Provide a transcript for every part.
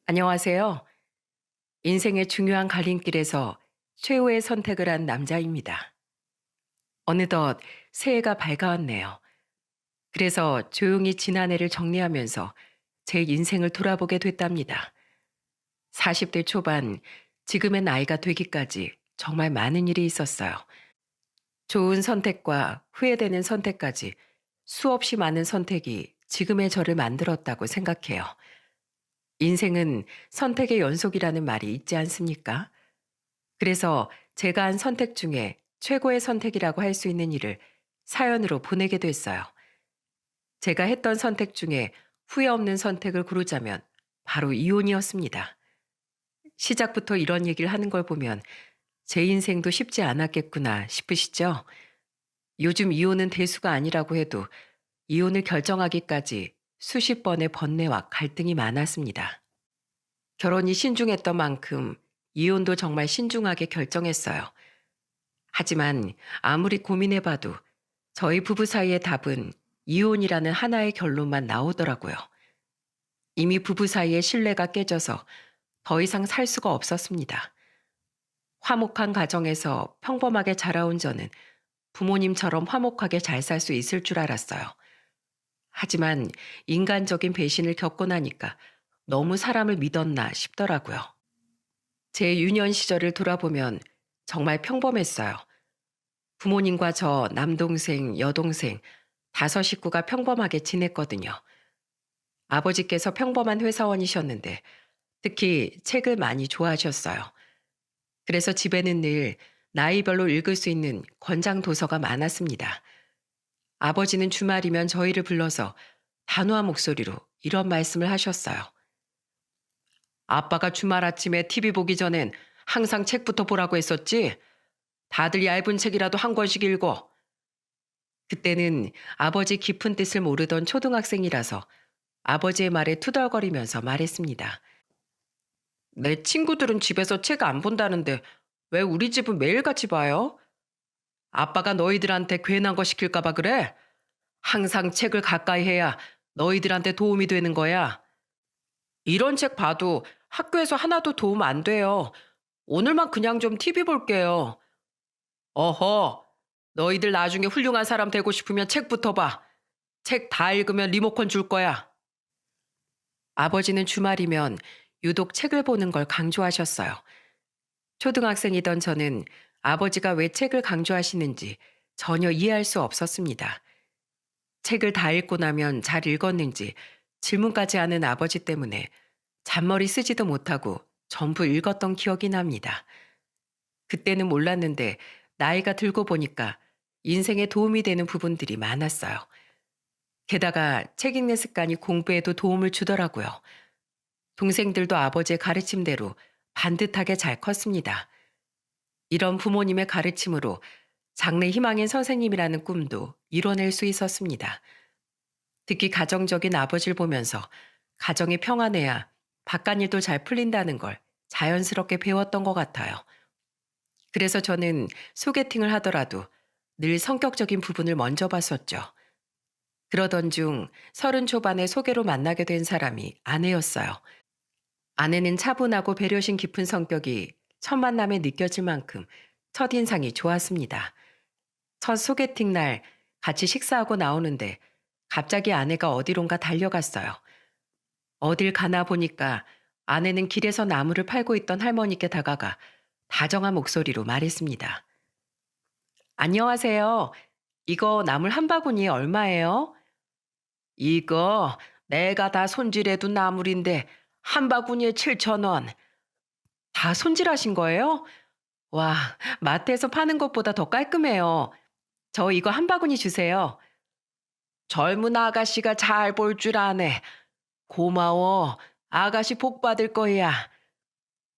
안녕하세요. 인생의 중요한 갈림길에서 최후의 선택을 한 남자입니다. 어느덧 새해가 밝아왔네요. 그래서 조용히 지난 해를 정리하면서 제 인생을 돌아보게 됐답니다. 40대 초반, 지금의 나이가 되기까지 정말 많은 일이 있었어요. 좋은 선택과 후회되는 선택까지 수없이 많은 선택이 지금의 저를 만들었다고 생각해요. 인생은 선택의 연속이라는 말이 있지 않습니까? 그래서 제가 한 선택 중에 최고의 선택이라고 할 수 있는 일을 사연으로 보내게 됐어요. 제가 했던 선택 중에 후회 없는 선택을 고르자면 바로 이혼이었습니다. 시작부터 이런 얘기를 하는 걸 보면 제 인생도 쉽지 않았겠구나 싶으시죠? 요즘 이혼은 대수가 아니라고 해도 이혼을 결정하기까지 수십 번의 번뇌와 갈등이 많았습니다. 결혼이 신중했던 만큼 이혼도 정말 신중하게 결정했어요. 하지만 아무리 고민해봐도 저희 부부 사이의 답은 이혼이라는 하나의 결론만 나오더라고요. 이미 부부 사이의 신뢰가 깨져서 더 이상 살 수가 없었습니다. 화목한 가정에서 평범하게 자라온 저는 부모님처럼 화목하게 잘 살 수 있을 줄 알았어요. 하지만 인간적인 배신을 겪고 나니까 너무 사람을 믿었나 싶더라고요. 제 유년 시절을 돌아보면 정말 평범했어요. 부모님과 저, 남동생, 여동생, 다섯 식구가 평범하게 지냈거든요. 아버지께서 평범한 회사원이셨는데 특히 책을 많이 좋아하셨어요. 그래서 집에는 늘 나이별로 읽을 수 있는 권장 도서가 많았습니다. 아버지는 주말이면 저희를 불러서 단호한 목소리로 이런 말씀을 하셨어요. 아빠가 주말 아침에 TV 보기 전엔 항상 책부터 보라고 했었지? 다들 얇은 책이라도 한 권씩 읽어. 그때는 아버지 깊은 뜻을 모르던 초등학생이라서 아버지의 말에 투덜거리면서 말했습니다. 내 친구들은 집에서 책 안 본다는데 왜 우리 집은 매일같이 봐요? 아빠가 너희들한테 괜한 거 시킬까봐 그래? 항상 책을 가까이 해야 너희들한테 도움이 되는 거야. 이런 책 봐도 학교에서 하나도 도움 안 돼요. 오늘만 그냥 좀 TV 볼게요. 어허, 너희들 나중에 훌륭한 사람 되고 싶으면 책부터 봐. 책 다 읽으면 리모컨 줄 거야. 아버지는 주말이면 유독 책을 보는 걸 강조하셨어요. 초등학생이던 저는 아버지가 왜 책을 강조하시는지 전혀 이해할 수 없었습니다. 책을 다 읽고 나면 잘 읽었는지 질문까지 하는 아버지 때문에 잔머리 쓰지도 못하고 전부 읽었던 기억이 납니다. 그때는 몰랐는데 나이가 들고 보니까 인생에 도움이 되는 부분들이 많았어요. 게다가 책 읽는 습관이 공부에도 도움을 주더라고요. 동생들도 아버지의 가르침대로 반듯하게 잘 컸습니다. 이런 부모님의 가르침으로 장래 희망인 선생님이라는 꿈도 이뤄낼 수 있었습니다. 특히 가정적인 아버지를 보면서 가정이 평안해야 바깥일도 잘 풀린다는 걸 자연스럽게 배웠던 것 같아요. 그래서 저는 소개팅을 하더라도 늘 성격적인 부분을 먼저 봤었죠. 그러던 중 30 초반에 소개로 만나게 된 사람이 아내였어요. 아내는 차분하고 배려심 깊은 성격이 첫 만남에 느껴질 만큼 첫인상이 좋았습니다. 첫 소개팅 날 같이 식사하고 나오는데 갑자기 아내가 어디론가 달려갔어요. 어딜 가나 보니까 아내는 길에서 나무를 팔고 있던 할머니께 다가가 다정한 목소리로 말했습니다. 안녕하세요. 이거 나물 한 바구니에 얼마예요? 이거 내가 다 손질해둔 나물인데 한 바구니에 7,000원. 다 손질하신 거예요? 와, 마트에서 파는 것보다 더 깔끔해요. 저 이거 한 바구니 주세요. 젊은 아가씨가 잘 볼 줄 아네. 고마워. 아가씨 복 받을 거야.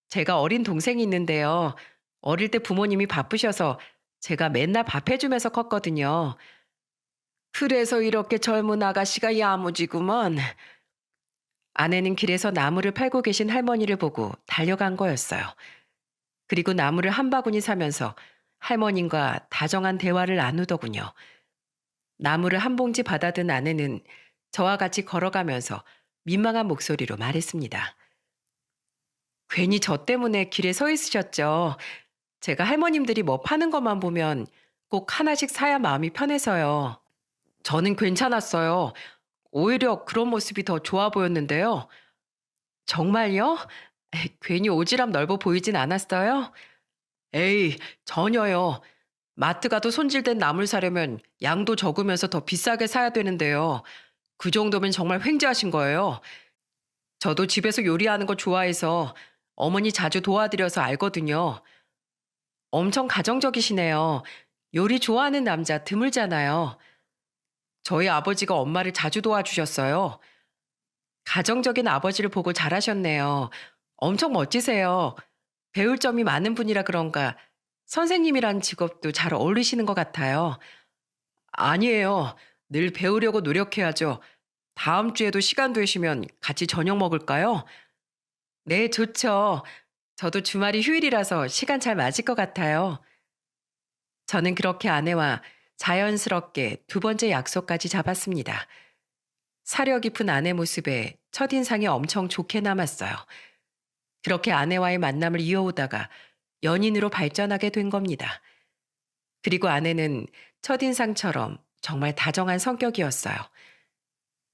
제가 어린 동생이 있는데요. 어릴 때 부모님이 바쁘셔서 제가 맨날 밥 해주면서 컸거든요. 그래서 이렇게 젊은 아가씨가 야무지구먼. 아내는 길에서 나무를 팔고 계신 할머니를 보고 달려간 거였어요. 그리고 나무를 한 바구니 사면서 할머님과 다정한 대화를 나누더군요. 나무를 한 봉지 받아든 아내는 저와 같이 걸어가면서 민망한 목소리로 말했습니다. 괜히 저 때문에 길에 서 있으셨죠. 제가 할머님들이 뭐 파는 것만 보면 꼭 하나씩 사야 마음이 편해서요. 저는 괜찮았어요. 오히려 그런 모습이 더 좋아 보였는데요. 정말요? 괜히 오지랖 넓어 보이진 않았어요? 에이, 전혀요. 마트 가도 손질된 나물 사려면 양도 적으면서 더 비싸게 사야 되는데요. 그 정도면 정말 횡재하신 거예요. 저도 집에서 요리하는 거 좋아해서 어머니 자주 도와드려서 알거든요. 엄청 가정적이시네요. 요리 좋아하는 남자 드물잖아요. 저희 아버지가 엄마를 자주 도와주셨어요. 가정적인 아버지를 보고 잘하셨네요. 엄청 멋지세요. 배울 점이 많은 분이라 그런가 선생님이란 직업도 잘 어울리시는 것 같아요. 아니에요. 늘 배우려고 노력해야죠. 다음 주에도 시간 되시면 같이 저녁 먹을까요? 네, 좋죠. 저도 주말이 휴일이라서 시간 잘 맞을 것 같아요. 저는 그렇게 아내와 자연스럽게 두 번째 약속까지 잡았습니다. 사려 깊은 아내 모습에 첫인상이 엄청 좋게 남았어요. 그렇게 아내와의 만남을 이어오다가 연인으로 발전하게 된 겁니다. 그리고 아내는 첫인상처럼 정말 다정한 성격이었어요.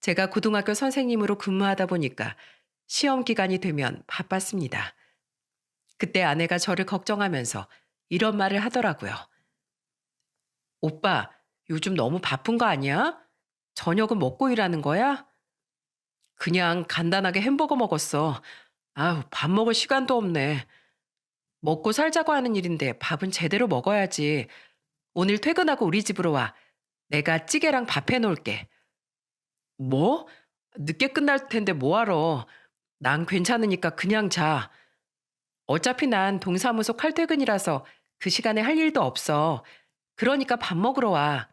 제가 고등학교 선생님으로 근무하다 보니까 시험 기간이 되면 바빴습니다. 그때 아내가 저를 걱정하면서 이런 말을 하더라고요. 오빠, 요즘 너무 바쁜 거 아니야? 저녁은 먹고 일하는 거야? 그냥 간단하게 햄버거 먹었어. 아우, 밥 먹을 시간도 없네. 먹고 살자고 하는 일인데 밥은 제대로 먹어야지. 오늘 퇴근하고 우리 집으로 와. 내가 찌개랑 밥 해놓을게. 뭐? 늦게 끝날 텐데 뭐하러. 난 괜찮으니까 그냥 자. 어차피 난 동사무소 칼퇴근이라서 그 시간에 할 일도 없어. 그러니까 밥 먹으러 와.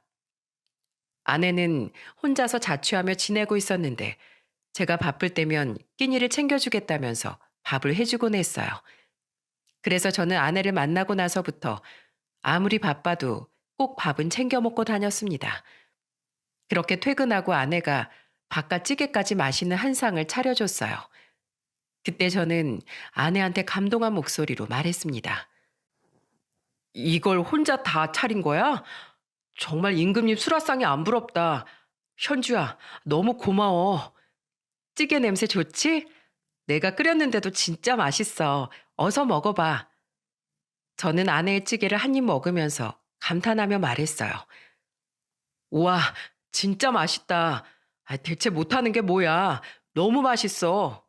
아내는 혼자서 자취하며 지내고 있었는데 제가 바쁠 때면 끼니를 챙겨주겠다면서 밥을 해주곤 했어요. 그래서 저는 아내를 만나고 나서부터 아무리 바빠도 꼭 밥은 챙겨 먹고 다녔습니다. 그렇게 퇴근하고 아내가 바깥 찌개까지 맛있는 한 상을 차려줬어요. 그때 저는 아내한테 감동한 목소리로 말했습니다. 이걸 혼자 다 차린 거야? 정말 임금님 수라상이 안 부럽다. 현주야, 너무 고마워. 찌개 냄새 좋지? 내가 끓였는데도 진짜 맛있어. 어서 먹어봐. 저는 아내의 찌개를 한 입 먹으면서 감탄하며 말했어요. 우와, 진짜 맛있다. 대체 못하는 게 뭐야. 너무 맛있어.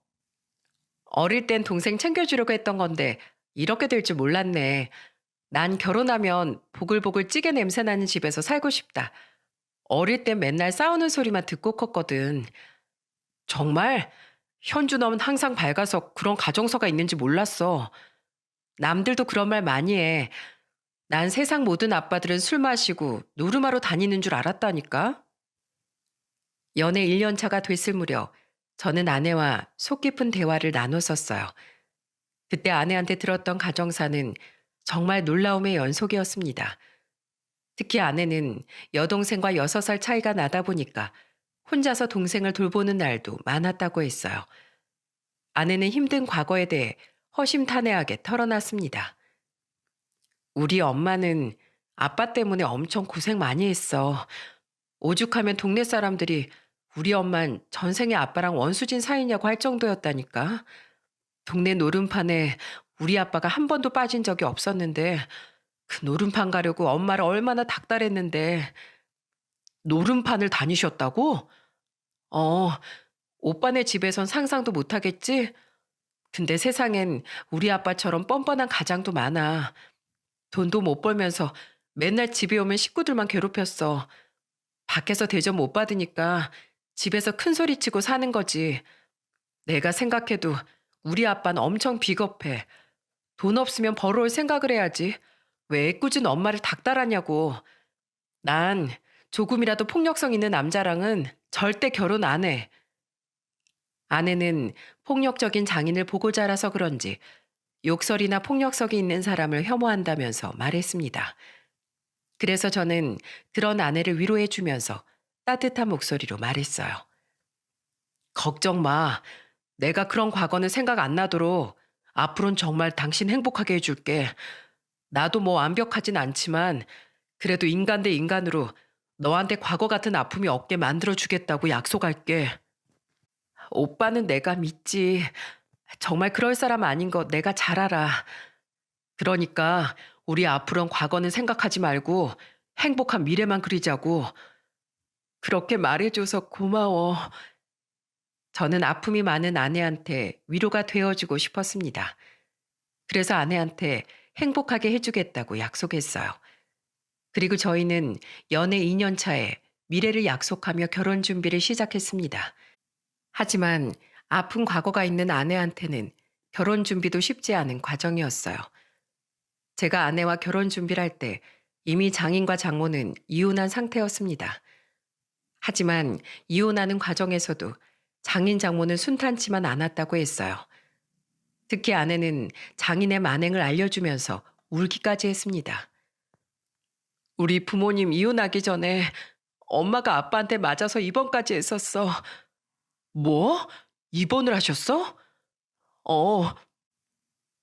어릴 땐 동생 챙겨주려고 했던 건데 이렇게 될 줄 몰랐네. 난 결혼하면 보글보글 찌개 냄새 나는 집에서 살고 싶다. 어릴 땐 맨날 싸우는 소리만 듣고 컸거든. 정말? 현주 넌 항상 밝아서 그런 가정서가 있는지 몰랐어. 남들도 그런 말 많이 해. 난 세상 모든 아빠들은 술 마시고 노름하러 다니는 줄 알았다니까. 연애 1년 차가 됐을 무렵 저는 아내와 속 깊은 대화를 나눴었어요. 그때 아내한테 들었던 가정사는 정말 놀라움의 연속이었습니다. 특히 아내는 여동생과 6살 차이가 나다 보니까 혼자서 동생을 돌보는 날도 많았다고 했어요. 아내는 힘든 과거에 대해 허심탄회하게 털어놨습니다. 우리 엄마는 아빠 때문에 엄청 고생 많이 했어. 오죽하면 동네 사람들이 우리 엄만 전생에 아빠랑 원수진 사이냐고 할 정도였다니까. 동네 노름판에 우리 아빠가 한 번도 빠진 적이 없었는데 그 노름판 가려고 엄마를 얼마나 닥달했는데. 노름판을 다니셨다고? 어, 오빠네 집에선 상상도 못하겠지? 근데 세상엔 우리 아빠처럼 뻔뻔한 가장도 많아. 돈도 못 벌면서 맨날 집에 오면 식구들만 괴롭혔어. 밖에서 대접 못 받으니까 집에서 큰 소리 치고 사는 거지. 내가 생각해도 우리 아빠는 엄청 비겁해. 돈 없으면 벌어올 생각을 해야지. 왜 애꿎은 엄마를 닥달하냐고. 난 조금이라도 폭력성 있는 남자랑은 절대 결혼 안 해. 아내는 폭력적인 장인을 보고 자라서 그런지 욕설이나 폭력성이 있는 사람을 혐오한다면서 말했습니다. 그래서 저는 그런 아내를 위로해 주면서 따뜻한 목소리로 말했어요. 걱정 마. 내가 그런 과거는 생각 안 나도록 앞으로는 정말 당신 행복하게 해줄게. 나도 뭐 완벽하진 않지만 그래도 인간 대 인간으로 너한테 과거 같은 아픔이 없게 만들어주겠다고 약속할게. 오빠는 내가 믿지. 정말 그럴 사람 아닌 거 내가 잘 알아. 그러니까 우리 앞으로는 과거는 생각하지 말고 행복한 미래만 그리자고. 그렇게 말해줘서 고마워. 저는 아픔이 많은 아내한테 위로가 되어주고 싶었습니다. 그래서 아내한테 행복하게 해주겠다고 약속했어요. 그리고 저희는 연애 2년 차에 미래를 약속하며 결혼 준비를 시작했습니다. 하지만 아픈 과거가 있는 아내한테는 결혼 준비도 쉽지 않은 과정이었어요. 제가 아내와 결혼 준비를 할 때 이미 장인과 장모는 이혼한 상태였습니다. 하지만 이혼하는 과정에서도 장인 장모는 순탄치만 않았다고 했어요. 특히 아내는 장인의 만행을 알려주면서 울기까지 했습니다. 우리 부모님 이혼하기 전에 엄마가 아빠한테 맞아서 입원까지 했었어. 뭐? 입원을 하셨어? 어,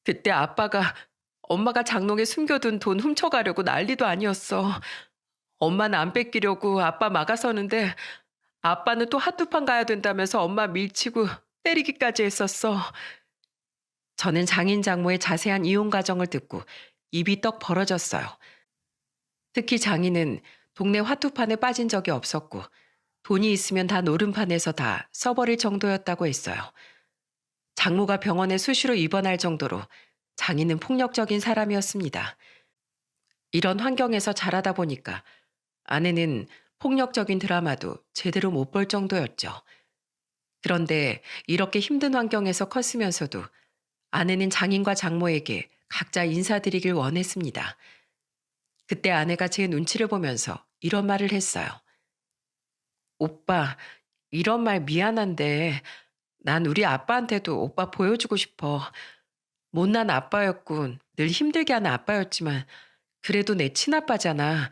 그때 아빠가 엄마가 장롱에 숨겨둔 돈 훔쳐가려고 난리도 아니었어. 엄마는 안 뺏기려고 아빠 막아서는데 아빠는 또 핫도판 가야 된다면서 엄마 밀치고 때리기까지 했었어. 저는 장인 장모의 자세한 이혼 과정을 듣고 입이 떡 벌어졌어요. 특히 장인은 동네 화투판에 빠진 적이 없었고 돈이 있으면 다 노름판에서 다 써버릴 정도였다고 했어요. 장모가 병원에 수시로 입원할 정도로 장인은 폭력적인 사람이었습니다. 이런 환경에서 자라다 보니까 아내는 폭력적인 드라마도 제대로 못 볼 정도였죠. 그런데 이렇게 힘든 환경에서 컸으면서도 아내는 장인과 장모에게 각자 인사드리길 원했습니다. 그때 아내가 제 눈치를 보면서 이런 말을 했어요. 오빠, 이런 말 미안한데 난 우리 아빠한테도 오빠 보여주고 싶어. 못난 아빠였군. 늘 힘들게 하는 아빠였지만 그래도 내 친아빠잖아.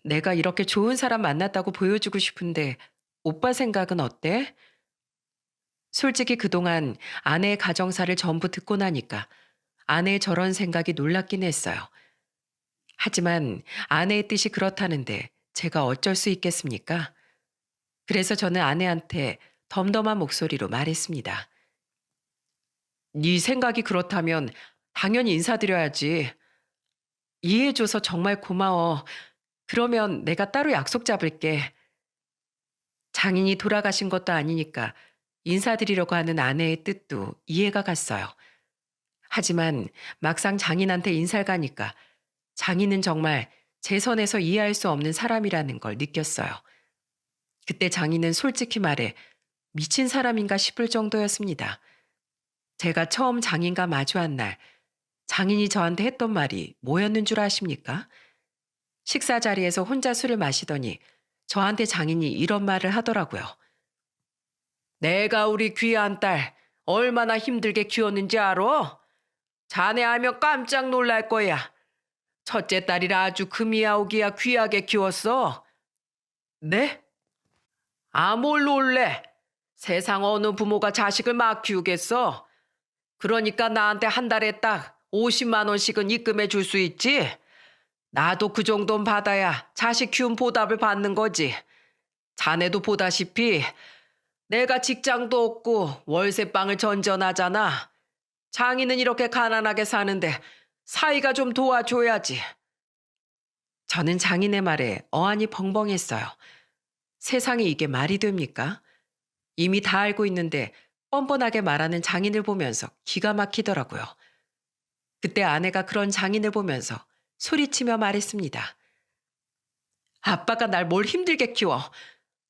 내가 이렇게 좋은 사람 만났다고 보여주고 싶은데 오빠 생각은 어때? 솔직히 그동안 아내의 가정사를 전부 듣고 나니까 아내의 저런 생각이 놀랍긴 했어요. 하지만 아내의 뜻이 그렇다는데 제가 어쩔 수 있겠습니까? 그래서 저는 아내한테 덤덤한 목소리로 말했습니다. 네 생각이 그렇다면 당연히 인사드려야지. 이해해줘서 정말 고마워. 그러면 내가 따로 약속 잡을게. 장인이 돌아가신 것도 아니니까 인사드리려고 하는 아내의 뜻도 이해가 갔어요. 하지만 막상 장인한테 인사를 가니까 장인은 정말 제 선에서 이해할 수 없는 사람이라는 걸 느꼈어요. 그때 장인은 솔직히 말해 미친 사람인가 싶을 정도였습니다. 제가 처음 장인과 마주한 날 장인이 저한테 했던 말이 뭐였는 줄 아십니까? 식사 자리에서 혼자 술을 마시더니 저한테 장인이 이런 말을 하더라고요. 내가 우리 귀한 딸 얼마나 힘들게 키웠는지 알아? 자네 알면 깜짝 놀랄 거야. 첫째 딸이라 아주 금이야오기야 귀하게 키웠어. 네? 아, 뭘 놀래? 세상 어느 부모가 자식을 막 키우겠어? 그러니까 나한테 한 달에 딱 50만 원씩은 입금해 줄 수 있지? 나도 그 정도는 받아야 자식 키운 보답을 받는 거지. 자네도 보다시피 내가 직장도 없고 월세방을 전전하잖아. 장인은 이렇게 가난하게 사는데 사위가 좀 도와줘야지. 저는 장인의 말에 어안이 벙벙했어요. 세상에 이게 말이 됩니까? 이미 다 알고 있는데 뻔뻔하게 말하는 장인을 보면서 기가 막히더라고요. 그때 아내가 그런 장인을 보면서 소리치며 말했습니다. 아빠가 날 뭘 힘들게 키워.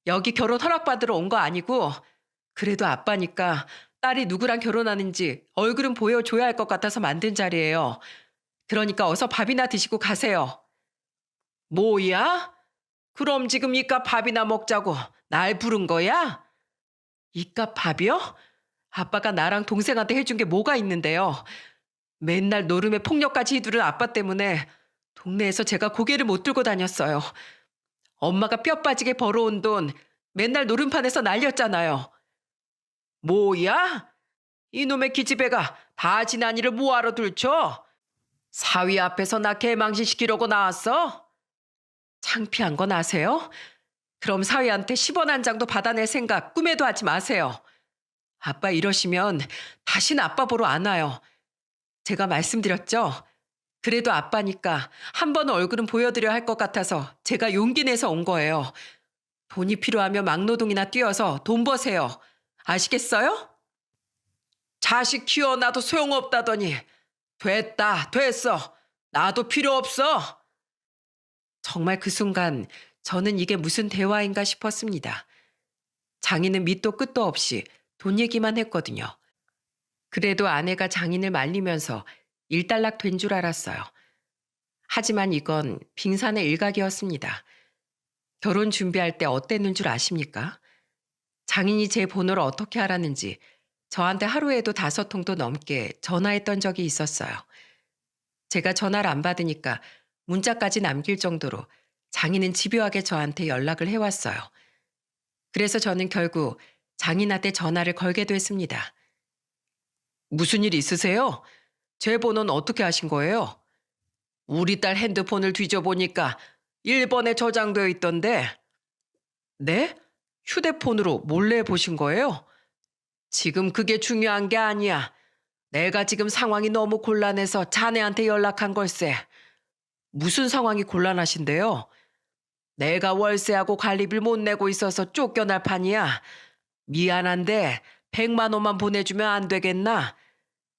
여기 결혼 허락받으러 온 거 아니고 그래도 아빠니까 딸이 누구랑 결혼하는지 얼굴은 보여줘야 할 것 같아서 만든 자리예요. 그러니까 어서 밥이나 드시고 가세요. 뭐야? 그럼 지금 이깟 밥이나 먹자고 날 부른 거야? 이깟 밥이요? 아빠가 나랑 동생한테 해준 게 뭐가 있는데요. 맨날 노름에 폭력까지 휘두른 아빠 때문에 동네에서 제가 고개를 못 들고 다녔어요. 엄마가 뼈 빠지게 벌어온 돈 맨날 노름판에서 날렸잖아요. 뭐야? 이놈의 기집애가 다 지난 일을 뭐하러 들춰? 사위 앞에서 나 개망신시키려고 나왔어? 창피한 건 아세요? 그럼 사위한테 10원 한 장도 받아낼 생각 꿈에도 하지 마세요. 아빠 이러시면 다시는 아빠 보러 안 와요. 제가 말씀드렸죠? 그래도 아빠니까 한 번 얼굴은 보여드려야 할 것 같아서 제가 용기 내서 온 거예요. 돈이 필요하면 막노동이나 뛰어서 돈 버세요. 아시겠어요? 자식 키워놔도 소용없다더니 됐다, 됐어. 나도 필요 없어. 정말 그 순간 저는 이게 무슨 대화인가 싶었습니다. 장인은 밑도 끝도 없이 돈 얘기만 했거든요. 그래도 아내가 장인을 말리면서 일단락 된 줄 알았어요. 하지만 이건 빙산의 일각이었습니다. 결혼 준비할 때 어땠는 줄 아십니까? 장인이 제 번호를 어떻게 알았는지 저한테 하루에도 5통도 넘게 전화했던 적이 있었어요. 제가 전화를 안 받으니까 문자까지 남길 정도로 장인은 집요하게 저한테 연락을 해왔어요. 그래서 저는 결국 장인한테 전화를 걸게 됐습니다. 무슨 일 있으세요? 제 번호는 어떻게 하신 거예요? 우리 딸 핸드폰을 뒤져보니까 1번에 저장되어 있던데. 네? 휴대폰으로 몰래 보신 거예요? 지금 그게 중요한 게 아니야. 내가 지금 상황이 너무 곤란해서 자네한테 연락한 걸세. 무슨 상황이 곤란하신데요? 내가 월세하고 관리비를 못 내고 있어서 쫓겨날 판이야. 미안한데 100만 원만 보내주면 안 되겠나?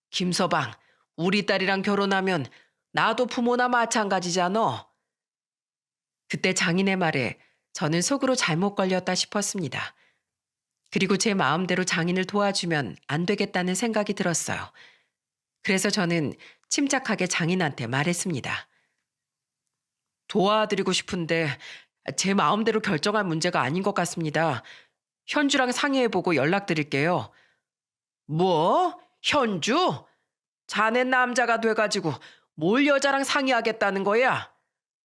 김서방, 우리 딸이랑 결혼하면 나도 부모나 마찬가지잖아. 그때 장인의 말에 저는 속으로 잘못 걸렸다 싶었습니다. 그리고 제 마음대로 장인을 도와주면 안 되겠다는 생각이 들었어요. 그래서 저는 침착하게 장인한테 말했습니다. 도와드리고 싶은데 제 마음대로 결정할 문제가 아닌 것 같습니다. 현주랑 상의해보고 연락드릴게요. 뭐? 현주? 자네 남자가 돼가지고 뭘 여자랑 상의하겠다는 거야?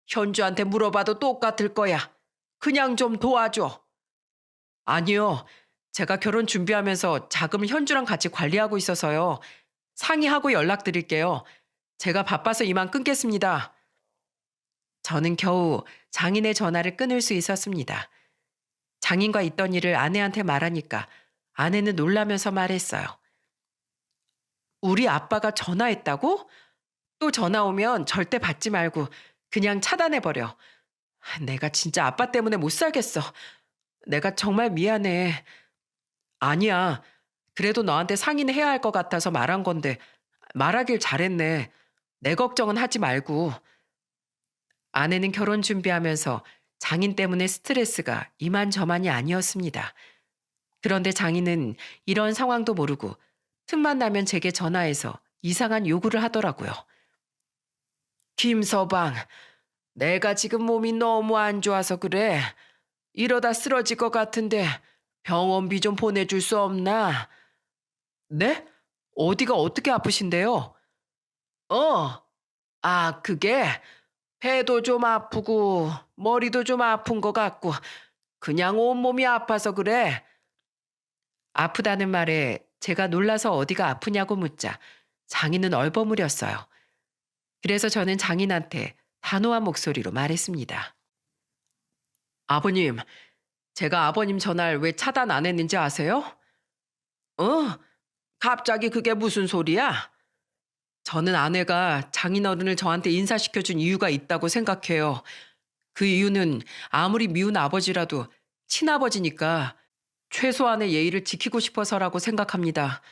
현주한테 물어봐도 똑같을 거야. 그냥 좀 도와줘. 아니요. 제가 결혼 준비하면서 자금을 현주랑 같이 관리하고 있어서요. 상의하고 연락드릴게요. 제가 바빠서 이만 끊겠습니다. 저는 겨우 장인의 전화를 끊을 수 있었습니다. 장인과 있던 일을 아내한테 말하니까 아내는 놀라면서 말했어요. 우리 아빠가 전화했다고? 또 전화 오면 절대 받지 말고 그냥 차단해버려. 내가 진짜 아빠 때문에 못 살겠어. 내가 정말 미안해. 아니야. 그래도 너한테 상의는 해야 할 것 같아서 말한 건데 말하길 잘했네. 내 걱정은 하지 말고. 아내는 결혼 준비하면서 장인 때문에 스트레스가 이만저만이 아니었습니다. 그런데 장인은 이런 상황도 모르고 틈만 나면 제게 전화해서 이상한 요구를 하더라고요. 김서방, 내가 지금 몸이 너무 안 좋아서 그래. 이러다 쓰러질 것 같은데 병원비 좀 보내줄 수 없나? 네? 어디가 어떻게 아프신데요? 그게 배도 좀 아프고 머리도 좀 아픈 것 같고 그냥 온몸이 아파서 그래. 아프다는 말에 제가 놀라서 어디가 아프냐고 묻자 장인은 얼버무렸어요. 그래서 저는 장인한테 단호한 목소리로 말했습니다. 아버님, 제가 아버님 전화를 왜 차단 안 했는지 아세요? 어? 갑자기 그게 무슨 소리야? 저는 아내가 장인어른을 저한테 인사시켜준 이유가 있다고 생각해요. 그 이유는 아무리 미운 아버지라도 친아버지니까 최소한의 예의를 지키고 싶어서라고 생각합니다.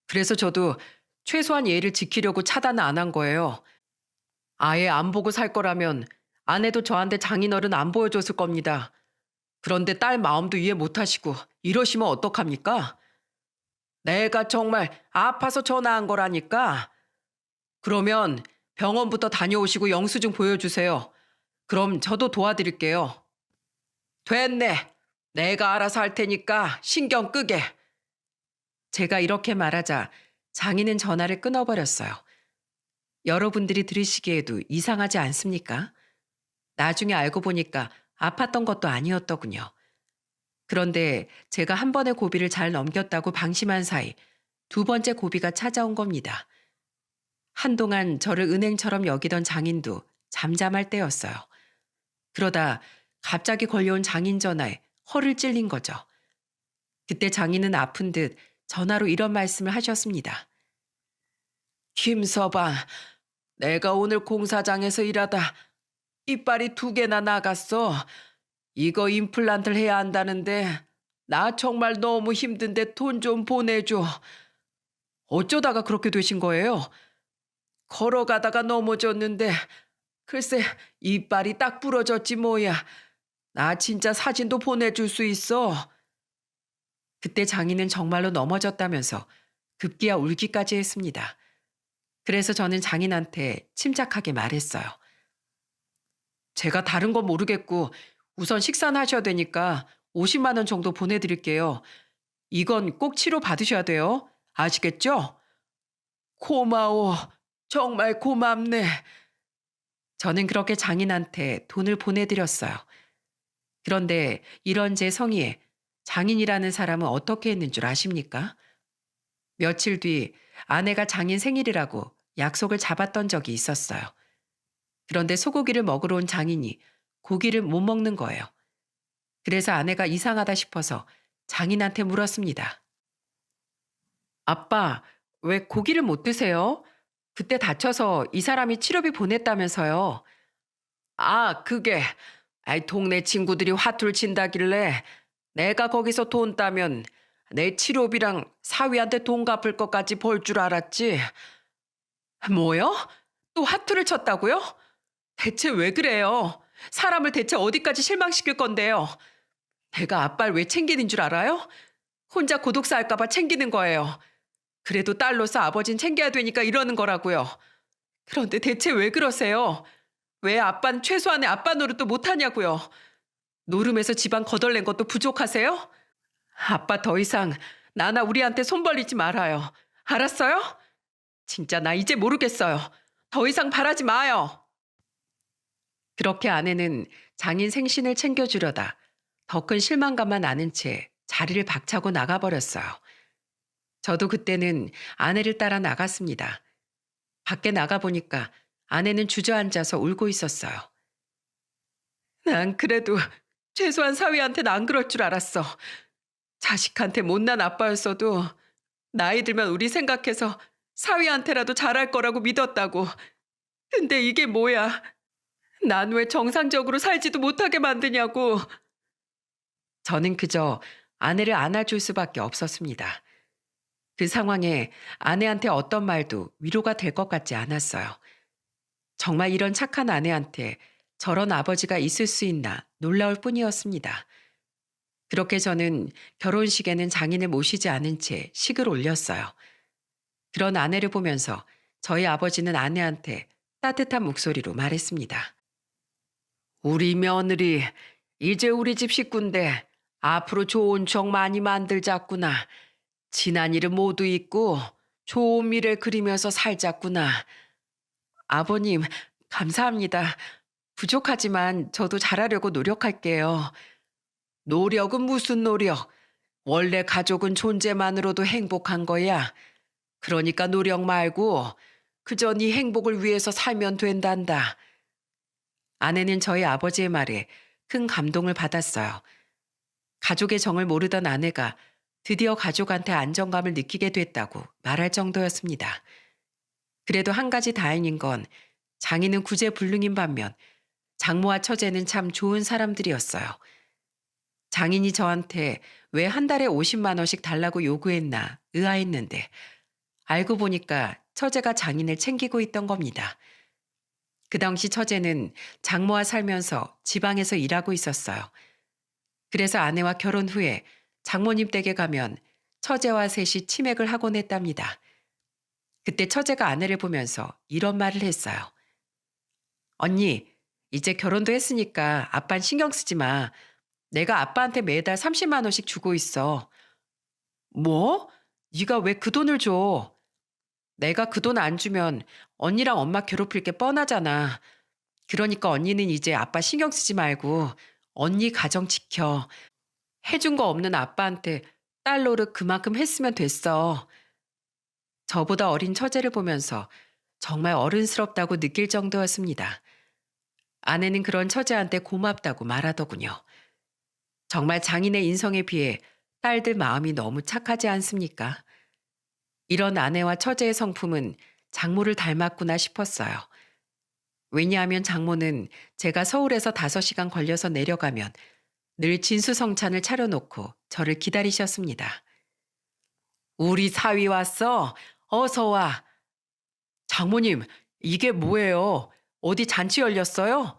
그래서 저도 최소한 예의를 지키려고 차단을 안 한 거예요. 아예 안 보고 살 거라면 아내도 저한테 장인어른 안 보여줬을 겁니다. 그런데 딸 마음도 이해 못 하시고 이러시면 어떡합니까? 내가 정말 아파서 전화한 거라니까. 그러면 병원부터 다녀오시고 영수증 보여주세요. 그럼 저도 도와드릴게요. 됐네. 내가 알아서 할 테니까 신경 끄게. 제가 이렇게 말하자 장인은 전화를 끊어버렸어요. 여러분들이 들으시기에도 이상하지 않습니까? 나중에 알고 보니까 아팠던 것도 아니었더군요. 그런데 제가 한 번의 고비를 잘 넘겼다고 방심한 사이 두 번째 고비가 찾아온 겁니다. 한동안 저를 은행처럼 여기던 장인도 잠잠할 때였어요. 그러다 갑자기 걸려온 장인 전화에 허를 찔린 거죠. 그때 장인은 아픈 듯 전화로 이런 말씀을 하셨습니다. 김서방, 내가 오늘 공사장에서 일하다 이빨이 2개나 나갔어. 이거 임플란트를 해야 한다는데 나 정말 너무 힘든데 돈 좀 보내줘. 어쩌다가 그렇게 되신 거예요? 걸어가다가 넘어졌는데 글쎄 이빨이 딱 부러졌지 뭐야. 나 진짜 사진도 보내줄 수 있어. 그때 장인은 정말로 넘어졌다면서 급기야 울기까지 했습니다. 그래서 저는 장인한테 침착하게 말했어요. 제가 다른 건 모르겠고 우선 식사는 하셔야 되니까 50만 원 정도 보내드릴게요. 이건 꼭 치료 받으셔야 돼요. 아시겠죠? 고마워. 정말 고맙네. 저는 그렇게 장인한테 돈을 보내드렸어요. 그런데 이런 제 성의에 장인이라는 사람은 어떻게 했는 줄 아십니까? 며칠 뒤 아내가 장인 생일이라고 약속을 잡았던 적이 있었어요. 그런데 소고기를 먹으러 온 장인이 고기를 못 먹는 거예요. 그래서 아내가 이상하다 싶어서 장인한테 물었습니다. 아빠, 왜 고기를 못 드세요? 그때 다쳐서 이 사람이 치료비 보냈다면서요. 아, 그게 동네 친구들이 화투를 친다길래 내가 거기서 돈 따면 내 치료비랑 사위한테 돈 갚을 것까지 벌 줄 알았지. 뭐요? 또 화투를 쳤다고요? 대체 왜 그래요? 사람을 대체 어디까지 실망시킬 건데요? 내가 아빠를 왜 챙기는 줄 알아요? 혼자 고독사 할까봐 챙기는 거예요. 그래도 딸로서 아버진 챙겨야 되니까 이러는 거라고요. 그런데 대체 왜 그러세요? 왜 아빠는 최소한의 아빠 노릇도 못하냐고요. 노름에서 집안 거덜낸 것도 부족하세요? 아빠 더 이상 나나 우리한테 손 벌리지 말아요. 알았어요? 진짜 나 이제 모르겠어요. 더 이상 바라지 마요. 그렇게 아내는 장인 생신을 챙겨주려다 더 큰 실망감만 아는 채 자리를 박차고 나가버렸어요. 저도 그때는 아내를 따라 나갔습니다. 밖에 나가보니까 아내는 주저앉아서 울고 있었어요. 난 그래도 최소한 사위한테는 안 그럴 줄 알았어. 자식한테 못난 아빠였어도 나이 들면 우리 생각해서 사위한테라도 잘할 거라고 믿었다고. 근데 이게 뭐야. 난 왜 정상적으로 살지도 못하게 만드냐고. 저는 그저 아내를 안아줄 수밖에 없었습니다. 그 상황에 아내한테 어떤 말도 위로가 될 것 같지 않았어요. 정말 이런 착한 아내한테 저런 아버지가 있을 수 있나 놀라울 뿐이었습니다. 그렇게 저는 결혼식에는 장인을 모시지 않은 채 식을 올렸어요. 그런 아내를 보면서 저희 아버지는 아내한테 따뜻한 목소리로 말했습니다. 우리 며느리, 이제 우리 집 식구인데 앞으로 좋은 추억 많이 만들자꾸나. 지난 일은 모두 잊고 좋은 미래 그리면서 살자꾸나. 아버님, 감사합니다. 부족하지만 저도 잘하려고 노력할게요. 노력은 무슨 노력? 원래 가족은 존재만으로도 행복한 거야. 그러니까 노력 말고 그저 네 행복을 위해서 살면 된단다. 아내는 저희 아버지의 말에 큰 감동을 받았어요. 가족의 정을 모르던 아내가 드디어 가족한테 안정감을 느끼게 됐다고 말할 정도였습니다. 그래도 한 가지 다행인 건 장인은 구제불능인 반면 장모와 처제는 참 좋은 사람들이었어요. 장인이 저한테 왜 한 달에 50만 원씩 달라고 요구했나 의아했는데 알고 보니까 처제가 장인을 챙기고 있던 겁니다. 그 당시 처제는 장모와 살면서 지방에서 일하고 있었어요. 그래서 아내와 결혼 후에 장모님 댁에 가면 처제와 셋이 치맥을 하곤 했답니다. 그때 처제가 아내를 보면서 이런 말을 했어요. 언니, 이제 결혼도 했으니까 아빠는 신경 쓰지 마. 내가 아빠한테 매달 30만 원씩 주고 있어. 뭐? 네가 왜 그 돈을 줘? 내가 그 돈 안 주면 언니랑 엄마 괴롭힐 게 뻔하잖아. 그러니까 언니는 이제 아빠 신경 쓰지 말고 언니 가정 지켜. 해준 거 없는 아빠한테 딸 노릇 그만큼 했으면 됐어. 저보다 어린 처제를 보면서 정말 어른스럽다고 느낄 정도였습니다. 아내는 그런 처제한테 고맙다고 말하더군요. 정말 장인의 인성에 비해 딸들 마음이 너무 착하지 않습니까? 이런 아내와 처제의 성품은 장모를 닮았구나 싶었어요. 왜냐하면 장모는 제가 서울에서 5시간 걸려서 내려가면 늘 진수성찬을 차려놓고 저를 기다리셨습니다. 우리 사위 왔어. 어서 와. 장모님, 이게 뭐예요? 어디 잔치 열렸어요?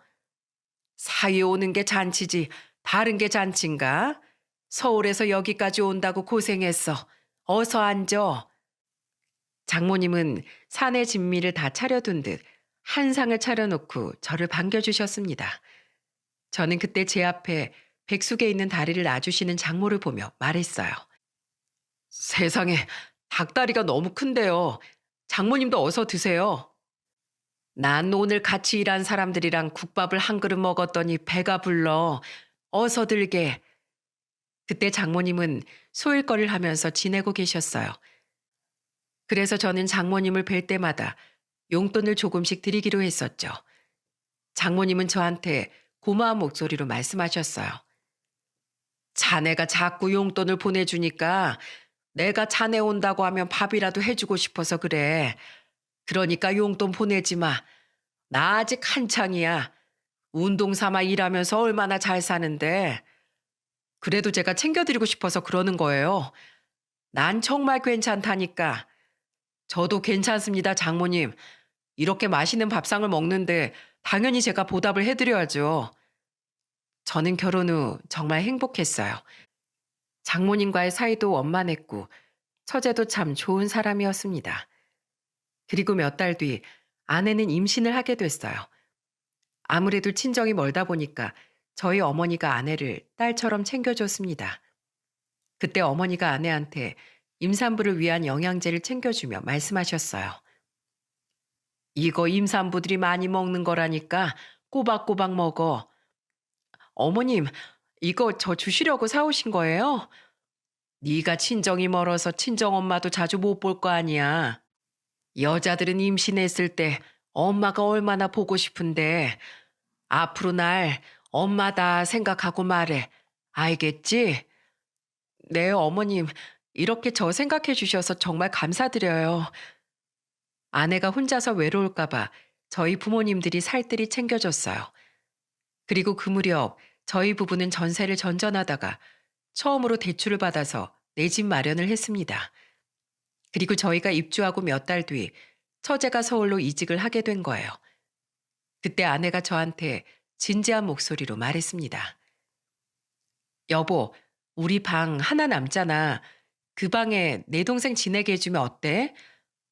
사위 오는 게 잔치지 다른 게 잔치인가? 서울에서 여기까지 온다고 고생했어. 어서 앉어. 장모님은 산의 진미를 다 차려둔 듯 한 상을 차려놓고 저를 반겨주셨습니다. 저는 그때 제 앞에 백숙에 있는 다리를 놔주시는 장모를 보며 말했어요. 세상에, 닭다리가 너무 큰데요. 장모님도 어서 드세요. 난 오늘 같이 일한 사람들이랑 국밥을 한 그릇 먹었더니 배가 불러. 어서 들게. 그때 장모님은 소일거리를 하면서 지내고 계셨어요. 그래서 저는 장모님을 뵐 때마다 용돈을 조금씩 드리기로 했었죠. 장모님은 저한테 고마운 목소리로 말씀하셨어요. 자네가 자꾸 용돈을 보내주니까 내가 자네 온다고 하면 밥이라도 해주고 싶어서 그래. 그러니까 용돈 보내지 마. 나 아직 한창이야. 운동 삼아 일하면서 얼마나 잘 사는데. 그래도 제가 챙겨드리고 싶어서 그러는 거예요. 난 정말 괜찮다니까. 저도 괜찮습니다, 장모님. 이렇게 맛있는 밥상을 먹는데 당연히 제가 보답을 해드려야죠. 저는 결혼 후 정말 행복했어요. 장모님과의 사이도 원만했고 처제도 참 좋은 사람이었습니다. 그리고 몇 달 뒤 아내는 임신을 하게 됐어요. 아무래도 친정이 멀다 보니까 저희 어머니가 아내를 딸처럼 챙겨줬습니다. 그때 어머니가 아내한테 임산부를 위한 영양제를 챙겨주며 말씀하셨어요. 이거 임산부들이 많이 먹는 거라니까 꼬박꼬박 먹어. 어머님, 이거 저 주시려고 사오신 거예요? 네가 친정이 멀어서 친정엄마도 자주 못 볼 거 아니야. 여자들은 임신했을 때 엄마가 얼마나 보고 싶은데 앞으로 날 엄마다 생각하고 말해. 알겠지? 네, 어머님. 이렇게 저 생각해 주셔서 정말 감사드려요. 아내가 혼자서 외로울까 봐 저희 부모님들이 살뜰히 챙겨줬어요. 그리고 그 무렵 저희 부부는 전세를 전전하다가 처음으로 대출을 받아서 내 집 마련을 했습니다. 그리고 저희가 입주하고 몇 달 뒤 처제가 서울로 이직을 하게 된 거예요. 그때 아내가 저한테 진지한 목소리로 말했습니다. 여보, 우리 방 하나 남잖아. 그 방에 내 동생 지내게 해주면 어때?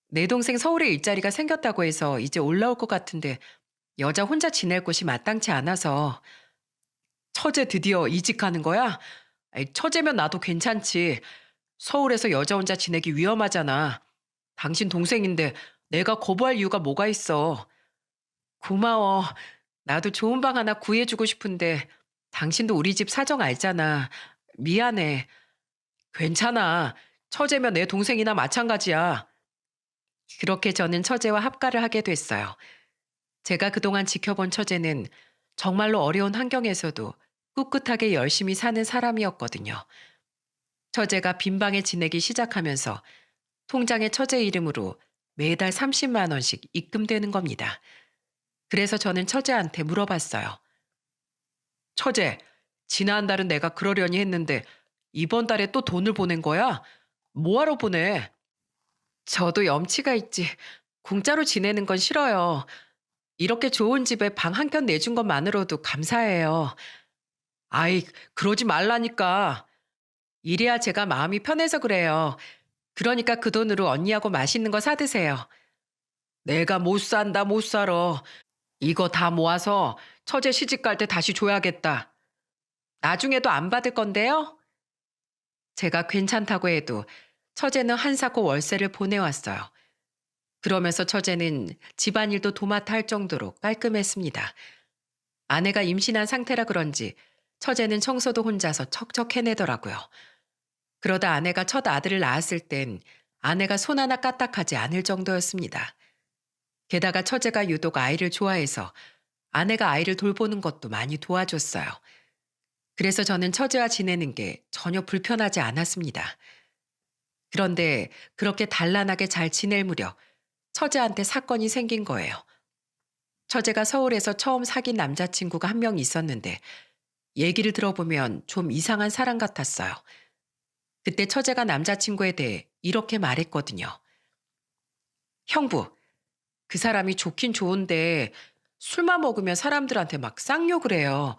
내 동생 서울에 일자리가 생겼다고 해서 이제 올라올 것 같은데 여자 혼자 지낼 곳이 마땅치 않아서. 처제 드디어 이직하는 거야? 아이, 처제면 나도 괜찮지. 서울에서 여자 혼자 지내기 위험하잖아. 당신 동생인데 내가 거부할 이유가 뭐가 있어. 고마워. 나도 좋은 방 하나 구해주고 싶은데 당신도 우리 집 사정 알잖아. 미안해. 괜찮아. 처제면 내 동생이나 마찬가지야. 그렇게 저는 처제와 합가를 하게 됐어요. 제가 그동안 지켜본 처제는 정말로 어려운 환경에서도 꿋꿋하게 열심히 사는 사람이었거든요. 처제가 빈방에 지내기 시작하면서 통장에 처제 이름으로 매달 30만 원씩 입금되는 겁니다. 그래서 저는 처제한테 물어봤어요. 처제, 지난달은 내가 그러려니 했는데 이번 달에 또 돈을 보낸 거야? 뭐하러 보내? 저도 염치가 있지. 공짜로 지내는 건 싫어요. 이렇게 좋은 집에 방 한 켠 내준 것만으로도 감사해요. 아이, 그러지 말라니까. 이래야 제가 마음이 편해서 그래요. 그러니까 그 돈으로 언니하고 맛있는 거 사드세요. 내가 못 산다, 못 살아. 이거 다 모아서 처제 시집 갈 때 다시 줘야겠다. 나중에도 안 받을 건데요? 제가 괜찮다고 해도 처제는 한사코 월세를 보내왔어요. 그러면서 처제는 집안일도 도맡아 할 정도로 깔끔했습니다. 아내가 임신한 상태라 그런지 처제는 청소도 혼자서 척척 해내더라고요. 그러다 아내가 첫 아들을 낳았을 땐 아내가 손 하나 까딱하지 않을 정도였습니다. 게다가 처제가 유독 아이를 좋아해서 아내가 아이를 돌보는 것도 많이 도와줬어요. 그래서 저는 처제와 지내는 게 전혀 불편하지 않았습니다. 그런데 그렇게 단란하게 잘 지낼 무렵 처제한테 사건이 생긴 거예요. 처제가 서울에서 처음 사귄 남자친구가 한 명 있었는데 얘기를 들어보면 좀 이상한 사람 같았어요. 그때 처제가 남자친구에 대해 이렇게 말했거든요. 형부, 그 사람이 좋긴 좋은데 술만 먹으면 사람들한테 막 쌍욕을 해요.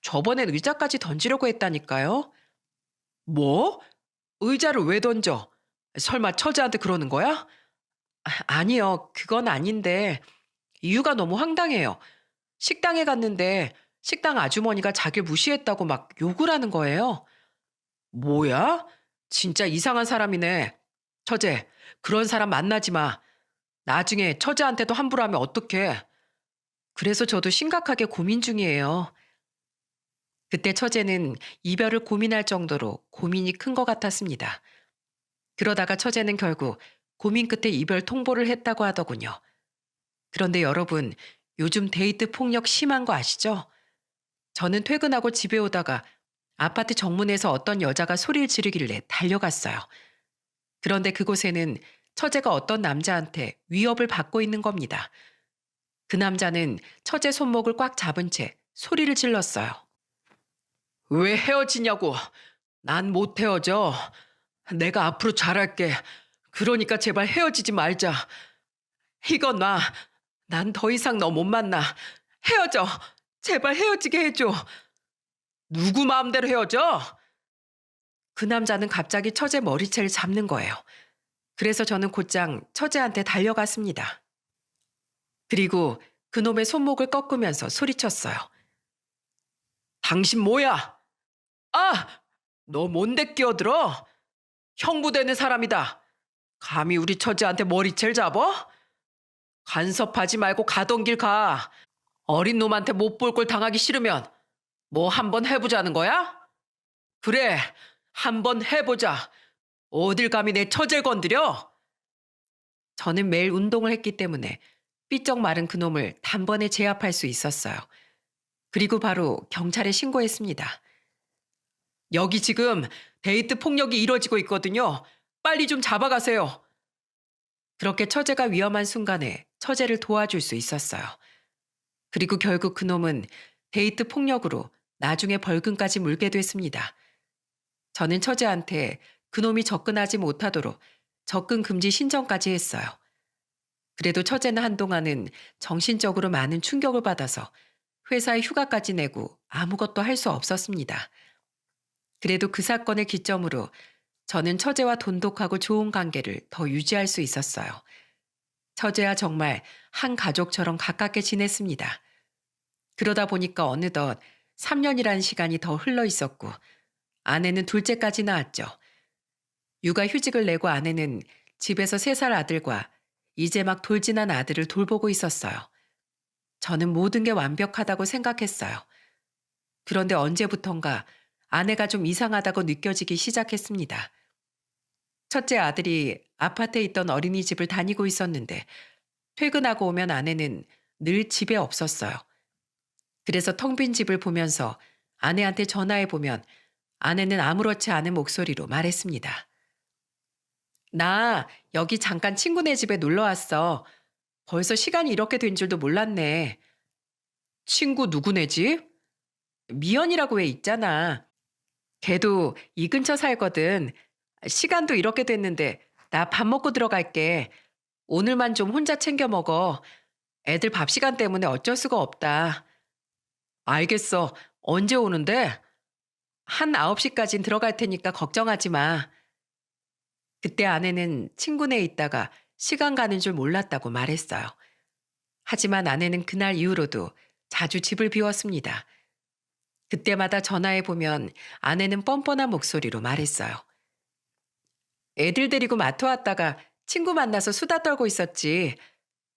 저번엔 의자까지 던지려고 했다니까요. 뭐? 의자를 왜 던져? 설마 처제한테 그러는 거야? 아니요, 그건 아닌데 이유가 너무 황당해요. 식당에 갔는데 식당 아주머니가 자기를 무시했다고 막 욕을 하는 거예요. 뭐야? 진짜 이상한 사람이네. 처제, 그런 사람 만나지 마. 나중에 처제한테도 함부로 하면 어떡해. 그래서 저도 심각하게 고민 중이에요. 그때 처제는 이별을 고민할 정도로 고민이 큰 것 같았습니다. 그러다가 처제는 결국 고민 끝에 이별 통보를 했다고 하더군요. 그런데 여러분, 요즘 데이트 폭력 심한 거 아시죠? 저는 퇴근하고 집에 오다가 아파트 정문에서 어떤 여자가 소리를 지르길래 달려갔어요. 그런데 그곳에는 처제가 어떤 남자한테 위협을 받고 있는 겁니다. 그 남자는 처제 손목을 꽉 잡은 채 소리를 질렀어요. 왜 헤어지냐고. 난 못 헤어져. 내가 앞으로 잘할게. 그러니까 제발 헤어지지 말자. 이건 놔. 난 더 이상 너 못 만나. 헤어져. 제발 헤어지게 해줘. 누구 마음대로 헤어져? 그 남자는 갑자기 처제 머리채를 잡는 거예요. 그래서 저는 곧장 처제한테 달려갔습니다. 그리고 그놈의 손목을 꺾으면서 소리쳤어요. 당신 뭐야? 아! 너 뭔데 끼어들어? 형부 되는 사람이다. 감히 우리 처제한테 머리채를 잡아? 간섭하지 말고 가던 길 가. 어린 놈한테 못 볼 걸 당하기 싫으면 뭐 한번 해보자는 거야? 그래, 한번 해보자. 어딜 감히 내 처제를 건드려? 저는 매일 운동을 했기 때문에 삐쩍 마른 그놈을 단번에 제압할 수 있었어요. 그리고 바로 경찰에 신고했습니다. 여기 지금 데이트 폭력이 이뤄지고 있거든요. 빨리 좀 잡아가세요. 그렇게 처제가 위험한 순간에 처제를 도와줄 수 있었어요. 그리고 결국 그놈은 데이트 폭력으로 나중에 벌금까지 물게 됐습니다. 저는 처제한테 그놈이 접근하지 못하도록 접근 금지 신청까지 했어요. 그래도 처제는 한동안은 정신적으로 많은 충격을 받아서 회사에 휴가까지 내고 아무것도 할 수 없었습니다. 그래도 그 사건을 기점으로 저는 처제와 돈독하고 좋은 관계를 더 유지할 수 있었어요. 처제와 정말 한 가족처럼 가깝게 지냈습니다. 그러다 보니까 어느덧 3년이라는 시간이 더 흘러 있었고 아내는 둘째까지 낳았죠. 육아 휴직을 내고 아내는 집에서 3살 아들과 이제 막 돌진한 아들을 돌보고 있었어요. 저는 모든 게 완벽하다고 생각했어요. 그런데 언제부턴가 아내가 좀 이상하다고 느껴지기 시작했습니다. 첫째 아들이 아파트에 있던 어린이집을 다니고 있었는데 퇴근하고 오면 아내는 늘 집에 없었어요. 그래서 텅 빈 집을 보면서 아내한테 전화해 보면 아내는 아무렇지 않은 목소리로 말했습니다. 나 여기 잠깐 친구네 집에 놀러 왔어. 벌써 시간이 이렇게 된 줄도 몰랐네. 친구 누구네 집? 미연이라고 왜 있잖아. 걔도 이 근처 살거든. 시간도 이렇게 됐는데 나 밥 먹고 들어갈게. 오늘만 좀 혼자 챙겨 먹어. 애들 밥 시간 때문에 어쩔 수가 없다. 알겠어. 언제 오는데? 한 9시까진 들어갈 테니까 걱정하지 마. 그때 아내는 친구네 있다가 시간 가는 줄 몰랐다고 말했어요. 하지만 아내는 그날 이후로도 자주 집을 비웠습니다. 그때마다 전화해 보면 아내는 뻔뻔한 목소리로 말했어요. 애들 데리고 마트 왔다가 친구 만나서 수다 떨고 있었지.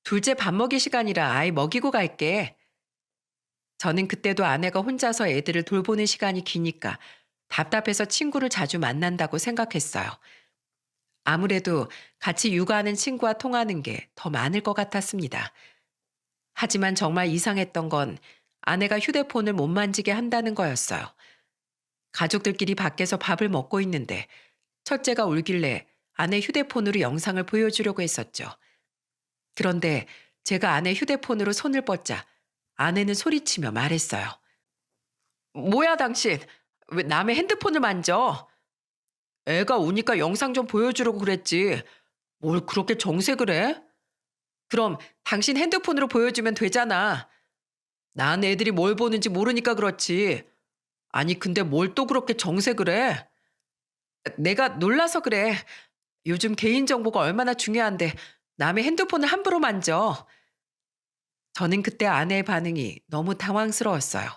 둘째 밥 먹이 시간이라 아이 먹이고 갈게. 저는 그때도 아내가 혼자서 애들을 돌보는 시간이 기니까 답답해서 친구를 자주 만난다고 생각했어요. 아무래도 같이 육아하는 친구와 통하는 게 더 많을 것 같았습니다. 하지만 정말 이상했던 건 아내가 휴대폰을 못 만지게 한다는 거였어요. 가족들끼리 밖에서 밥을 먹고 있는데 첫째가 울길래 아내 휴대폰으로 영상을 보여주려고 했었죠. 그런데 제가 아내 휴대폰으로 손을 뻗자 아내는 소리치며 말했어요. 뭐야, 당신? 왜 남의 핸드폰을 만져? 애가 우니까 영상 좀 보여주려고 그랬지. 뭘 그렇게 정색을 해? 그럼 당신 핸드폰으로 보여주면 되잖아. 난 애들이 뭘 보는지 모르니까 그렇지. 아니, 근데 뭘 또 그렇게 정색을 해? 내가 놀라서 그래. 요즘 개인정보가 얼마나 중요한데 남의 핸드폰을 함부로 만져. 저는 그때 아내의 반응이 너무 당황스러웠어요.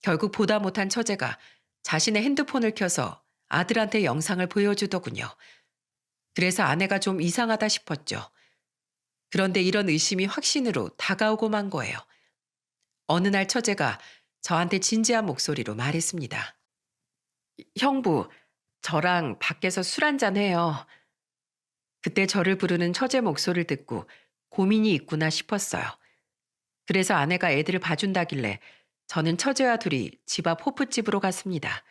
결국 보다 못한 처제가 자신의 핸드폰을 켜서 아들한테 영상을 보여주더군요. 그래서 아내가 좀 이상하다 싶었죠. 그런데 이런 의심이 확신으로 다가오고 만 거예요. 어느 날 처제가 저한테 진지한 목소리로 말했습니다. 형부, 저랑 밖에서 술 한잔 해요. 그때 저를 부르는 처제 목소리를 듣고 고민이 있구나 싶었어요. 그래서 아내가 애들을 봐준다길래 저는 처제와 둘이 집 앞 호프집으로 갔습니다.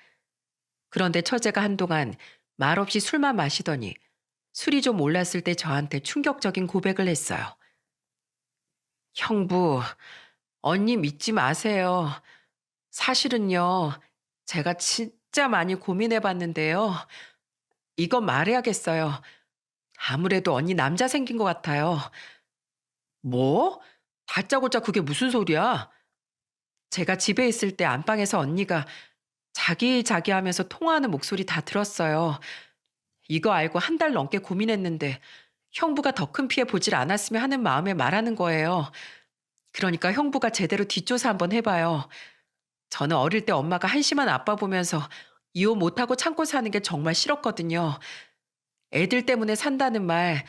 그런데 처제가 한동안 말없이 술만 마시더니 술이 좀 올랐을 때 저한테 충격적인 고백을 했어요. 형부, 언니 믿지 마세요. 사실은요, 제가 진짜 많이 고민해 봤는데요. 이건 말해야겠어요. 아무래도 언니 남자 생긴 것 같아요. 뭐? 다짜고짜 그게 무슨 소리야? 제가 집에 있을 때 안방에서 언니가 자기 하면서 통화하는 목소리 다 들었어요. 이거 알고 한 달 넘게 고민했는데 형부가 더 큰 피해 보질 않았으면 하는 마음에 말하는 거예요. 그러니까 형부가 제대로 뒷조사 한번 해봐요. 저는 어릴 때 엄마가 한심한 아빠 보면서 이혼 못하고 참고 사는 게 정말 싫었거든요. 애들 때문에 산다는 말,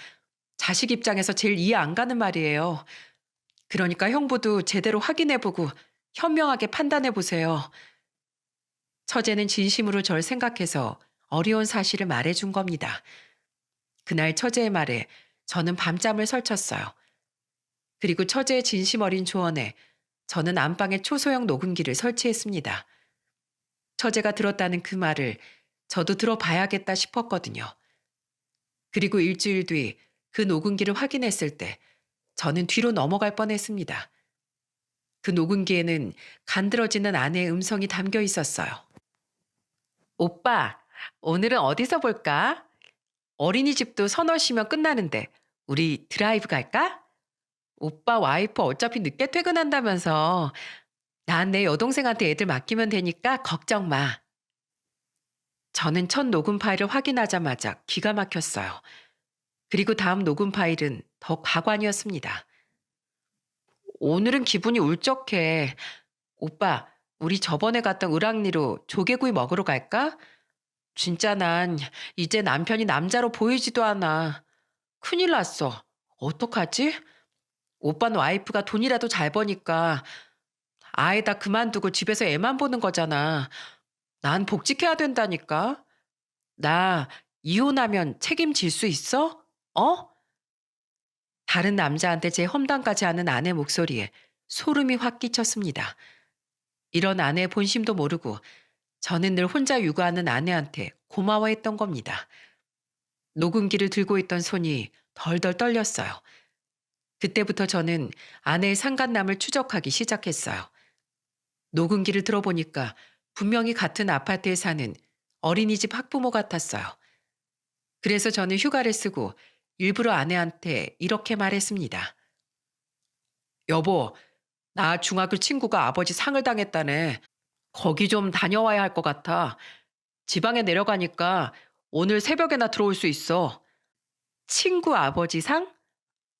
자식 입장에서 제일 이해 안 가는 말이에요. 그러니까 형부도 제대로 확인해보고 현명하게 판단해보세요. 처제는 진심으로 절 생각해서 어려운 사실을 말해준 겁니다. 그날 처제의 말에 저는 밤잠을 설쳤어요. 그리고 처제의 진심 어린 조언에 저는 안방에 초소형 녹음기를 설치했습니다. 처제가 들었다는 그 말을 저도 들어봐야겠다 싶었거든요. 그리고 일주일 뒤 그 녹음기를 확인했을 때 저는 뒤로 넘어갈 뻔했습니다. 그 녹음기에는 간드러지는 아내의 음성이 담겨 있었어요. 오빠, 오늘은 어디서 볼까? 어린이집도 서너 시면 끝나는데 우리 드라이브 갈까? 오빠 와이프 어차피 늦게 퇴근한다면서 난 내 여동생한테 애들 맡기면 되니까 걱정 마. 저는 첫 녹음 파일을 확인하자마자 기가 막혔어요. 그리고 다음 녹음 파일은 더 가관이었습니다. 오늘은 기분이 울적해. 오빠, 우리 저번에 갔던 을왕리로 조개구이 먹으러 갈까? 진짜 난 이제 남편이 남자로 보이지도 않아. 큰일 났어. 어떡하지? 오빠는 와이프가 돈이라도 잘 버니까 아예 다 그만두고 집에서 애만 보는 거잖아. 난 복직해야 된다니까. 나 이혼하면 책임질 수 있어? 어? 다른 남자한테 제 험담까지 하는 아내 목소리에 소름이 확 끼쳤습니다. 이런 아내의 본심도 모르고 저는 늘 혼자 육아하는 아내한테 고마워했던 겁니다. 녹음기를 들고 있던 손이 덜덜 떨렸어요. 그때부터 저는 아내의 상간남을 추적하기 시작했어요. 녹음기를 들어보니까 분명히 같은 아파트에 사는 어린이집 학부모 같았어요. 그래서 저는 휴가를 쓰고 일부러 아내한테 이렇게 말했습니다. 여보, 나 중학교 친구가 아버지 상을 당했다네. 거기 좀 다녀와야 할 것 같아. 지방에 내려가니까 오늘 새벽에나 들어올 수 있어. 친구 아버지 상?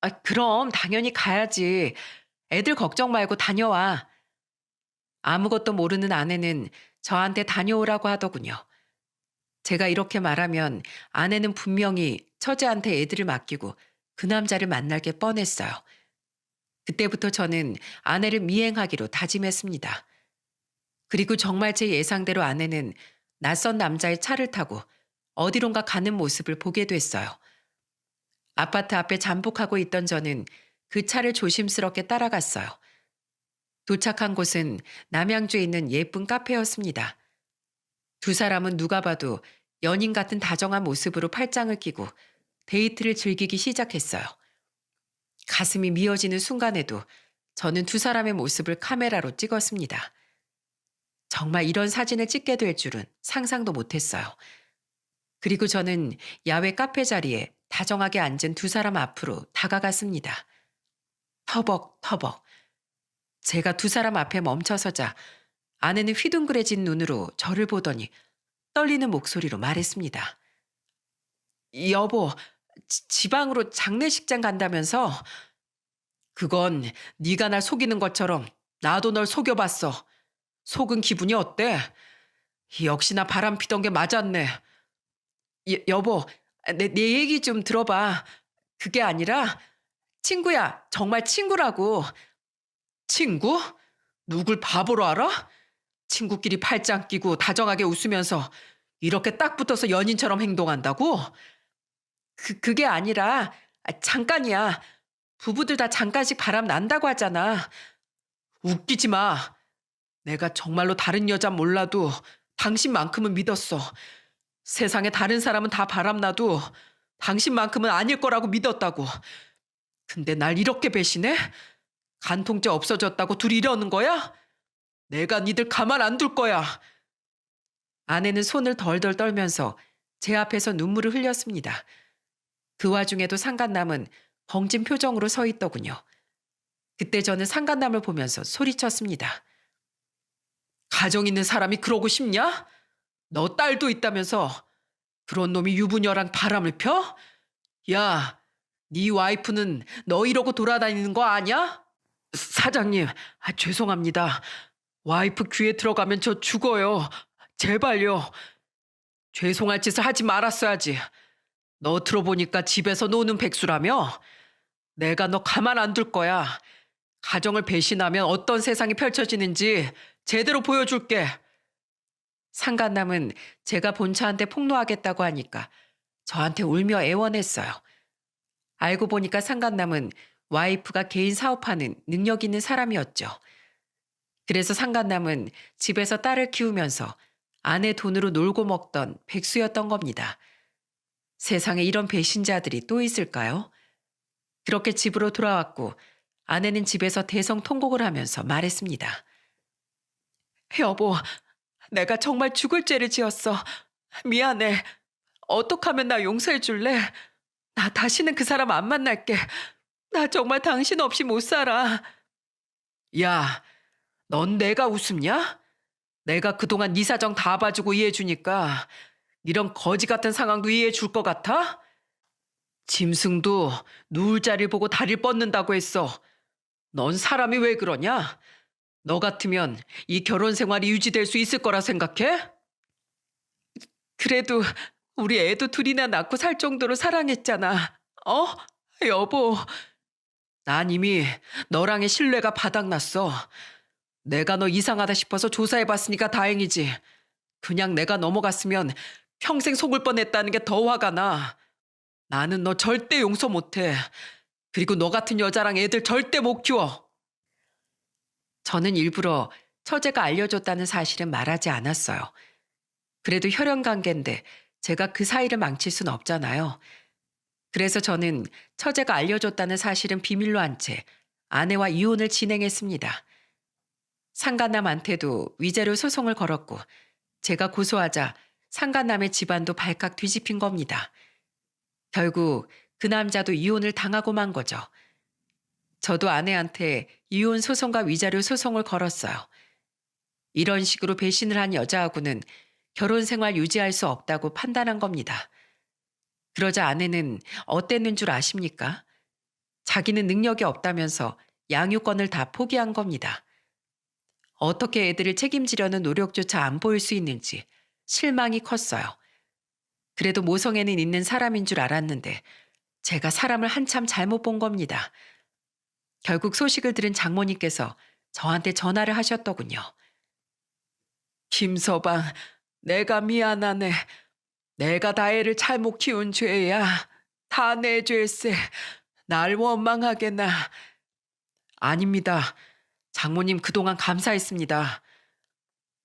아, 그럼 당연히 가야지. 애들 걱정 말고 다녀와. 아무것도 모르는 아내는 저한테 다녀오라고 하더군요. 제가 이렇게 말하면 아내는 분명히 처제한테 애들을 맡기고 그 남자를 만날 게 뻔했어요. 그때부터 저는 아내를 미행하기로 다짐했습니다. 그리고 정말 제 예상대로 아내는 낯선 남자의 차를 타고 어디론가 가는 모습을 보게 됐어요. 아파트 앞에 잠복하고 있던 저는 그 차를 조심스럽게 따라갔어요. 도착한 곳은 남양주에 있는 예쁜 카페였습니다. 두 사람은 누가 봐도 연인 같은 다정한 모습으로 팔짱을 끼고 데이트를 즐기기 시작했어요. 가슴이 미어지는 순간에도 저는 두 사람의 모습을 카메라로 찍었습니다. 정말 이런 사진을 찍게 될 줄은 상상도 못했어요. 그리고 저는 야외 카페 자리에 다정하게 앉은 두 사람 앞으로 다가갔습니다. 터벅터벅. 제가 두 사람 앞에 멈춰서자 아내는 휘둥그레진 눈으로 저를 보더니 떨리는 목소리로 말했습니다. 여보, 지방으로 장례식장 간다면서? 그건 네가 날 속이는 것처럼 나도 널 속여봤어. 속은 기분이 어때? 역시나 바람 피던 게 맞았네. 여보, 내 얘기 좀 들어봐. 그게 아니라 친구야, 정말 친구라고. 친구? 누굴 바보로 알아? 친구끼리 팔짱 끼고 다정하게 웃으면서 이렇게 딱 붙어서 연인처럼 행동한다고? 그게 아니라 잠깐이야. 부부들 다 잠깐씩 바람 난다고 하잖아. 웃기지 마. 내가 정말로 다른 여잔 몰라도 당신만큼은 믿었어. 세상에 다른 사람은 다 바람나도 당신만큼은 아닐 거라고 믿었다고. 근데 날 이렇게 배신해? 간통죄 없어졌다고 둘이 이러는 거야? 내가 니들 가만 안 둘 거야. 아내는 손을 덜덜 떨면서 제 앞에서 눈물을 흘렸습니다. 그 와중에도 상간남은 벙진 표정으로 서 있더군요. 그때 저는 상간남을 보면서 소리쳤습니다. 가정 있는 사람이 그러고 싶냐? 너 딸도 있다면서 그런 놈이 유부녀랑 바람을 펴? 야, 네 와이프는 너 이러고 돌아다니는 거 아냐? 사장님, 죄송합니다. 와이프 귀에 들어가면 저 죽어요. 제발요. 죄송할 짓을 하지 말았어야지. 너 들어보니까 집에서 노는 백수라며? 내가 너 가만 안 둘 거야. 가정을 배신하면 어떤 세상이 펼쳐지는지 제대로 보여줄게. 상간남은 제가 본처한테 폭로하겠다고 하니까 저한테 울며 애원했어요. 알고 보니까 상간남은 와이프가 개인 사업하는 능력 있는 사람이었죠. 그래서 상간남은 집에서 딸을 키우면서 아내 돈으로 놀고 먹던 백수였던 겁니다. 세상에 이런 배신자들이 또 있을까요? 그렇게 집으로 돌아왔고 아내는 집에서 대성통곡을 하면서 말했습니다. 여보, 내가 정말 죽을 죄를 지었어. 미안해. 어떻게 하면 나 용서해 줄래? 나 다시는 그 사람 안 만날게. 나 정말 당신 없이 못 살아. 야, 넌 내가 우습냐? 내가 그동안 네 사정 다 봐주고 이해해 주니까 이런 거지 같은 상황도 이해해 줄 것 같아? 짐승도 누울 자리를 보고 다리를 뻗는다고 했어. 넌 사람이 왜 그러냐? 너 같으면 이 결혼 생활이 유지될 수 있을 거라 생각해? 그래도 우리 애도 둘이나 낳고 살 정도로 사랑했잖아. 어? 여보. 난 이미 너랑의 신뢰가 바닥났어. 내가 너 이상하다 싶어서 조사해봤으니까 다행이지. 그냥 내가 넘어갔으면 평생 속을 뻔했다는 게 더 화가 나. 나는 너 절대 용서 못해. 그리고 너 같은 여자랑 애들 절대 못 키워. 저는 일부러 처제가 알려줬다는 사실은 말하지 않았어요. 그래도 혈연 관계인데 제가 그 사이를 망칠 순 없잖아요. 그래서 저는 처제가 알려줬다는 사실은 비밀로 한 채 아내와 이혼을 진행했습니다. 상간남한테도 위자료 소송을 걸었고 제가 고소하자 상간남의 집안도 발칵 뒤집힌 겁니다. 결국 그 남자도 이혼을 당하고 만 거죠. 저도 아내한테 이혼 소송과 위자료 소송을 걸었어요. 이런 식으로 배신을 한 여자하고는 결혼 생활 유지할 수 없다고 판단한 겁니다. 그러자 아내는 어땠는 줄 아십니까? 자기는 능력이 없다면서 양육권을 다 포기한 겁니다. 어떻게 애들을 책임지려는 노력조차 안 보일 수 있는지 실망이 컸어요. 그래도 모성애는 있는 사람인 줄 알았는데 제가 사람을 한참 잘못 본 겁니다. 결국 소식을 들은 장모님께서 저한테 전화를 하셨더군요. 김서방, 내가 미안하네. 내가 다 애를 잘못 키운 죄야. 다 내 죄세. 날 원망하게나. 아닙니다. 장모님 그동안 감사했습니다.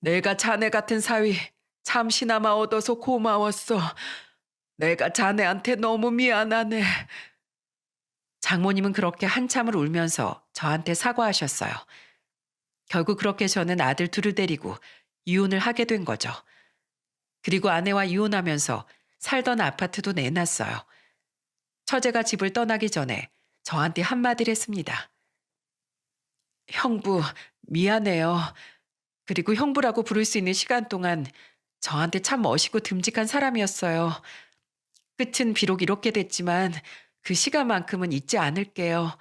내가 자네 같은 사위 잠시나마 얻어서 고마웠어. 내가 자네한테 너무 미안하네. 장모님은 그렇게 한참을 울면서 저한테 사과하셨어요. 결국 그렇게 저는 아들 둘을 데리고 이혼을 하게 된 거죠. 그리고 아내와 이혼하면서 살던 아파트도 내놨어요. 처제가 집을 떠나기 전에 저한테 한마디를 했습니다. 형부, 미안해요. 그리고 형부라고 부를 수 있는 시간 동안 저한테 참 멋있고 듬직한 사람이었어요. 끝은 비록 이렇게 됐지만 그 시간만큼은 잊지 않을게요.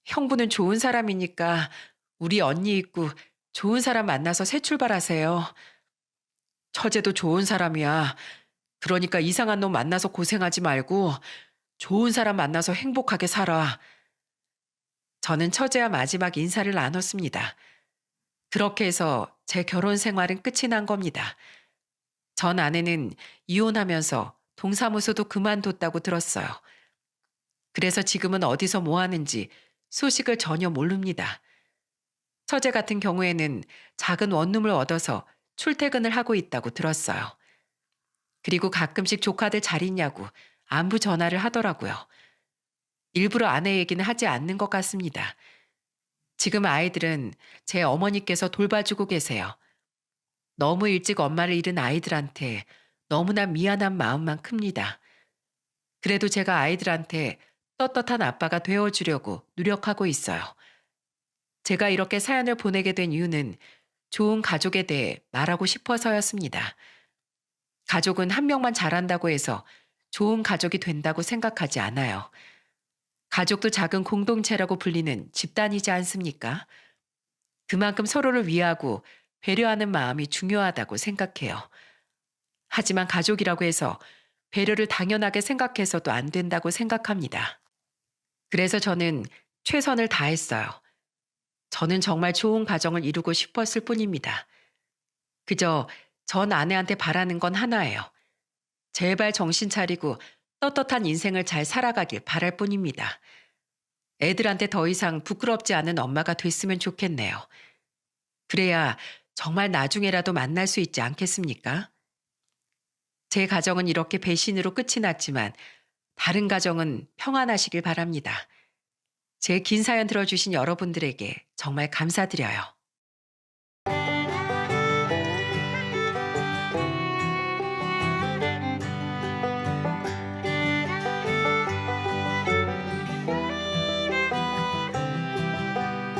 형부는 좋은 사람이니까 우리 언니 있고 좋은 사람 만나서 새 출발하세요. 처제도 좋은 사람이야. 그러니까 이상한 놈 만나서 고생하지 말고 좋은 사람 만나서 행복하게 살아. 저는 처제와 마지막 인사를 나눴습니다. 그렇게 해서 제 결혼 생활은 끝이 난 겁니다. 전 아내는 이혼하면서 동사무소도 그만뒀다고 들었어요. 그래서 지금은 어디서 뭐 하는지 소식을 전혀 모릅니다. 처제 같은 경우에는 작은 원룸을 얻어서 출퇴근을 하고 있다고 들었어요. 그리고 가끔씩 조카들 잘 있냐고 안부 전화를 하더라고요. 일부러 아내 얘기는 하지 않는 것 같습니다. 지금 아이들은 제 어머니께서 돌봐주고 계세요. 너무 일찍 엄마를 잃은 아이들한테 너무나 미안한 마음만 큽니다. 그래도 제가 아이들한테 떳떳한 아빠가 되어주려고 노력하고 있어요. 제가 이렇게 사연을 보내게 된 이유는 좋은 가족에 대해 말하고 싶어서였습니다. 가족은 한 명만 잘한다고 해서 좋은 가족이 된다고 생각하지 않아요. 가족도 작은 공동체라고 불리는 집단이지 않습니까? 그만큼 서로를 위하고 배려하는 마음이 중요하다고 생각해요. 하지만 가족이라고 해서 배려를 당연하게 생각해서도 안 된다고 생각합니다. 그래서 저는 최선을 다했어요. 저는 정말 좋은 가정을 이루고 싶었을 뿐입니다. 그저 전 아내한테 바라는 건 하나예요. 제발 정신 차리고 떳떳한 인생을 잘 살아가길 바랄 뿐입니다. 애들한테 더 이상 부끄럽지 않은 엄마가 됐으면 좋겠네요. 그래야 정말 나중에라도 만날 수 있지 않겠습니까? 제 가정은 이렇게 배신으로 끝이 났지만 다른 가정은 평안하시길 바랍니다. 제 긴 사연 들어주신 여러분들에게 정말 감사드려요.